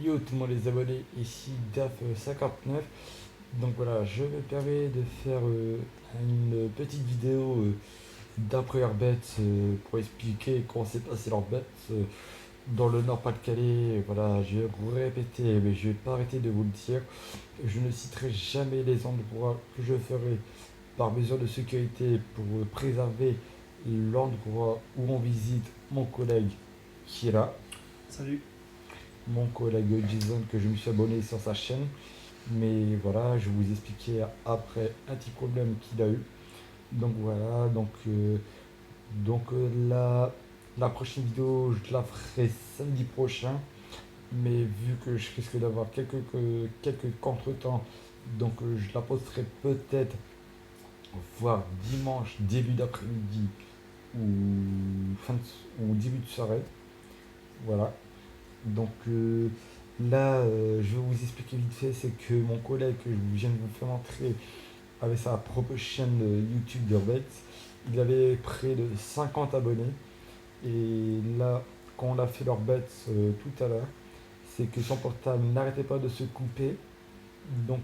Yo tout le monde les abonnés, ici DAF59. Donc voilà, je me permets de faire une petite vidéo d'après Herbet pour expliquer comment s'est passé l'Herbet dans le Nord-Pas-de-Calais. Voilà, je vais vous répéter, mais je vais pas arrêter de vous le dire. Je ne citerai jamais les endroits que je ferai par mesure de sécurité pour préserver l'endroit où on visite mon collègue qui est là, Salut. mon collègue Jason, que je me suis abonné sur sa chaîne. Mais voilà, je vais vous expliquer après un petit problème qu'il a eu. Donc voilà, la prochaine vidéo, je la ferai samedi prochain. Mais vu que je risque d'avoir quelques contretemps, je la posterai peut-être, voire dimanche, début d'après-midi ou début de soirée. Voilà. Donc je vais vous expliquer vite fait, c'est que mon collègue que je viens de vous faire entrer avait sa propre chaîne YouTube d'Urbex. Il avait près de 50 abonnés. Et là, quand on a fait leur bête tout à l'heure, c'est que son portable n'arrêtait pas de se couper. Donc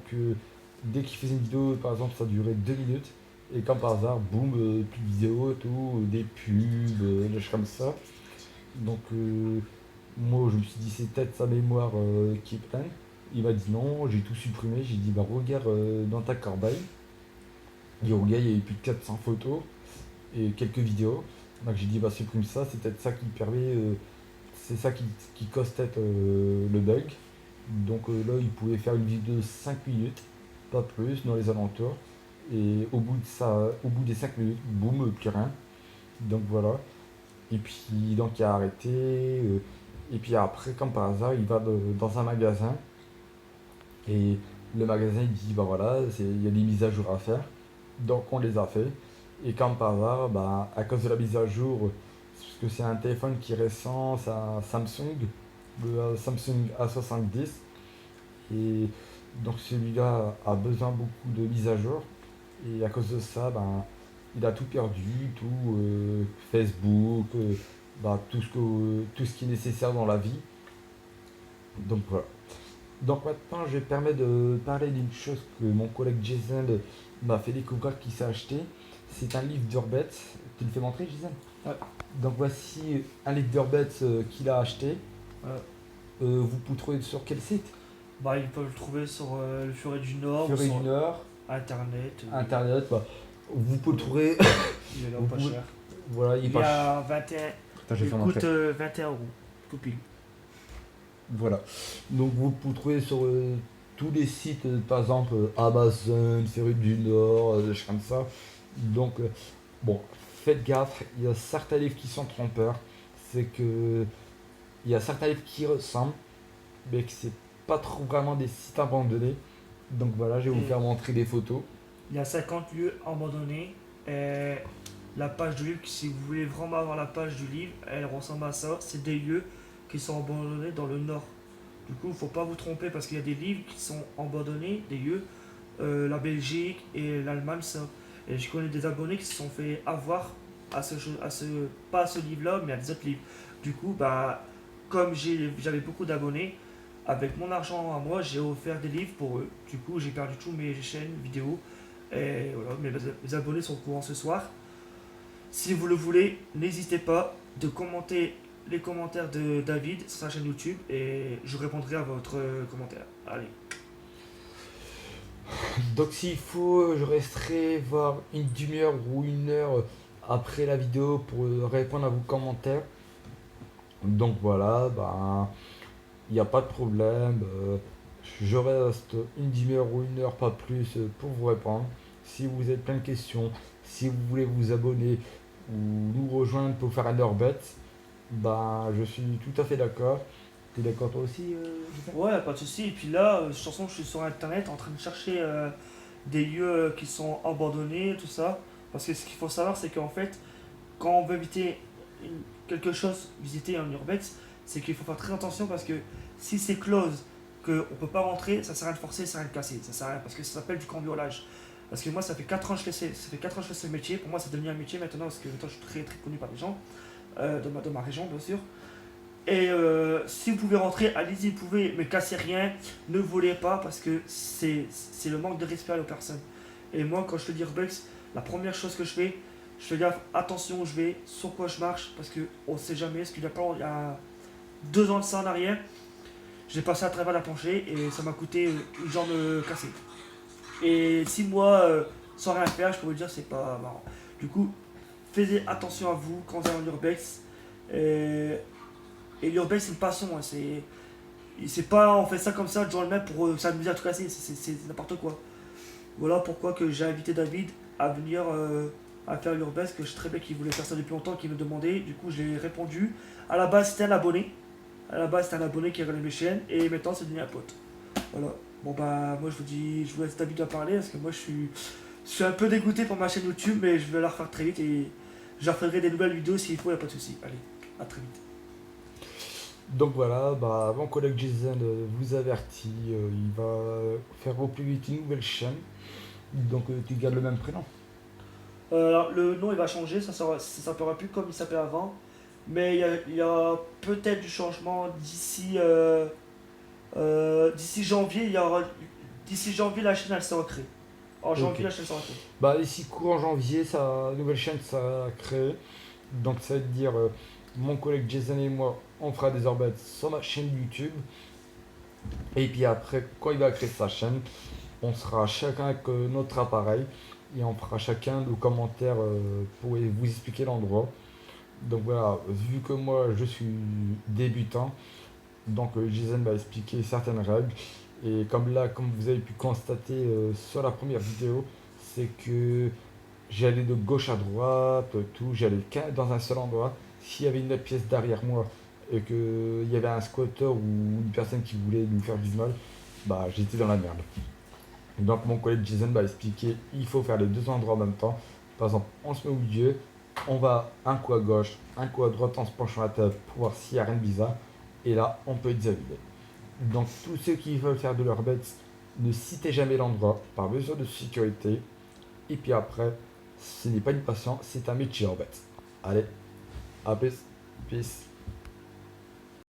dès qu'il faisait une vidéo, par exemple, ça durait 2 minutes. Et comme par hasard, boum, plus de vidéo, tout, des pubs, des choses comme ça. Donc moi, je me suis dit, c'est peut-être sa mémoire qui est pleine. Il m'a dit non, j'ai tout supprimé. J'ai dit, bah regarde dans ta corbeille. Et regarde, il y avait plus de 400 photos et quelques vidéos. Donc j'ai dit, bah supprime ça, c'est peut-être ça qui permet, c'est ça qui cause peut-être le bug. Donc là, il pouvait faire une vidéo de 5 minutes, pas plus, dans les alentours. Et au bout de ça, au bout des 5 minutes, boum, plus rien. Donc voilà. Et puis donc il a arrêté. Et puis après, comme par hasard, il va dans un magasin. Et le magasin il dit bah voilà, il y a des mises à jour à faire. Donc on les a fait. Et comme par hasard, bah, à cause de la mise à jour, parce que c'est un téléphone qui est récent, c'est un Samsung, le Samsung A70. Et donc celui-là a besoin beaucoup de mise à jour. Et à cause de ça, ben, il a tout perdu, tout Facebook, tout ce qui est nécessaire dans la vie. Donc voilà. Donc maintenant, je vais permettre de parler d'une chose que mon collègue Jason m'a fait découvrir qu'il s'est acheté. C'est un livre d'Urbet. Tu le fais montrer, Jason? Ouais. Donc voici un livre d'Urbet qu'il a acheté. Euh, Vous pouvez trouver sur quel site? Bah, ils peuvent le trouver sur le Furet du Nord ou Furet sur du Nord, Internet. Internet. Bah, vous pouvez le trouver. Il est là Vous pas pouvez- cher. Voilà, il est Il est pas cher. à 21. Putain, je vais Il faire coûte montrer. 21 euros. Tout pile. Voilà. Donc vous pouvez trouver sur tous les sites, par exemple Amazon, Féru du Nord, des choses comme ça. Donc bon, faites gaffe, il y a certains livres qui sont trompeurs. C'est que il y a certains livres qui ressemblent, mais que c'est pas trop vraiment des sites abandonnés. Donc voilà, je vais vous Et faire montrer des photos. il y a 50 lieux abandonnés. Et la page du livre, si vous voulez vraiment avoir la page du livre, elle ressemble à ça. C'est des lieux qui sont abandonnés dans le Nord. Du coup, il ne faut pas vous tromper parce qu'il y a des livres qui sont abandonnés, des lieux, la Belgique et l'Allemagne, ça. Et je connais des abonnés qui se sont fait avoir pas à ce livre-là, mais à des autres livres. Du coup, bah, comme j'avais beaucoup d'abonnés, avec mon argent à moi, j'ai offert des livres pour eux. Du coup, j'ai perdu toutes mes chaînes vidéo. Et voilà, mes abonnés sont au courant ce soir. Si vous le voulez, n'hésitez pas de commenter les commentaires de David sur sa chaîne YouTube et je répondrai à votre commentaire. Allez. Donc s'il faut, je resterai voir une demi-heure ou une heure après la vidéo pour répondre à vos commentaires. Donc voilà, ben, il n'y a pas de problème. Je reste une demi-heure ou une heure, pas plus, pour vous répondre. Si vous avez plein de questions, si vous voulez vous abonner ou nous rejoindre pour faire un Urbet, ben, je suis tout à fait d'accord. T'es d'accord toi aussi, Joseph? Ouais, pas de souci. Et puis là, de toute façon, je suis sur internet en train de chercher des lieux qui sont abandonnés, tout ça. Parce que ce qu'il faut savoir, c'est qu'en fait, quand on veut éviter quelque chose, visiter un urbex, c'est qu'il faut faire très attention parce que si c'est close, qu'on ne peut pas rentrer, ça sert à rien de forcer, ça sert à rien de casser. Ça sert à rien parce que ça s'appelle du cambriolage. Parce que moi, ça fait 4 ans que ça fait 4 ans que je fais ce métier. Pour moi, c'est devenu un métier maintenant parce que maintenant, je suis très très connu par les gens de ma région, bien sûr. Et si vous pouvez rentrer, allez-y, vous pouvez, mais cassez rien, ne volez pas parce que c'est le manque de respect à la personne. Et moi, quand je fais de l'urbex, la première chose que je fais gaffe, attention où je vais, sur quoi je marche, parce que on sait jamais, parce qu'il y a, pas, il y a 2 ans de ça en arrière, j'ai passé à travers la plancher et ça m'a coûté une jambe cassée. Et 6 mois sans rien faire, je peux vous dire, c'est pas marrant. Du coup, faites attention à vous quand vous allez en urbex. Et, et l'urbex, c'est une passion, hein, c'est pas on fait ça comme ça, du jour au lendemain pour s'amuser à tout casser, c'est n'importe quoi. Voilà pourquoi que j'ai invité David à venir à faire l'urbex, que je sais très bien qu'il voulait faire ça depuis longtemps, qu'il me demandait. Du coup, j'ai répondu. À la base, c'était un abonné. À la base, c'était un abonné qui regardait mes chaînes et maintenant, c'est devenu un pote. Voilà. Bon, bah, moi, je vous dis, je vous laisse David à parler parce que moi, je suis un peu dégoûté pour ma chaîne YouTube, mais je vais la refaire très vite et je referai des nouvelles vidéos s'il faut, y a pas de souci. Allez, à très vite. Donc voilà, bah, mon collègue Jason vous avertit, il va faire au plus vite une nouvelle chaîne. Donc tu gardes le même prénom. Alors, le nom il va changer, ça s'appellera plus comme il s'appelait avant, mais il y a peut-être du changement d'ici janvier. D'ici janvier la chaîne elle sera créée. En Ok. janvier la chaîne sera créée. Bah ici courant janvier, sa nouvelle chaîne sera créée. Donc ça veut dire mon collègue Jason et moi, on fera des orbettes sur ma chaîne YouTube. Et puis après, quand il va créer sa chaîne, on sera chacun avec notre appareil et on fera chacun nos commentaires pour vous expliquer l'endroit. Donc voilà, vu que moi je suis débutant, donc Jason va expliquer certaines règles. Et comme là, comme vous avez pu constater sur la première vidéo, c'est que j'allais de gauche à droite, tout, j'allais dans un seul endroit. S'il y avait une autre pièce derrière moi et qu'il y avait un squatter ou une personne qui voulait nous faire du mal, bah j'étais dans la merde. Donc mon collègue Jason va expliquer, il faut faire les deux endroits en même temps. Par exemple, on se met au milieu, on va un coup à gauche, un coup à droite en se penchant la tête pour voir s'il n'y a rien de bizarre. Et là, on peut examiner. Donc tous ceux qui veulent faire de leur bêtes, ne citez jamais l'endroit par mesure de sécurité. Et puis après, ce n'est pas une passion, c'est un métier en bête. Allez, à plus. Peace.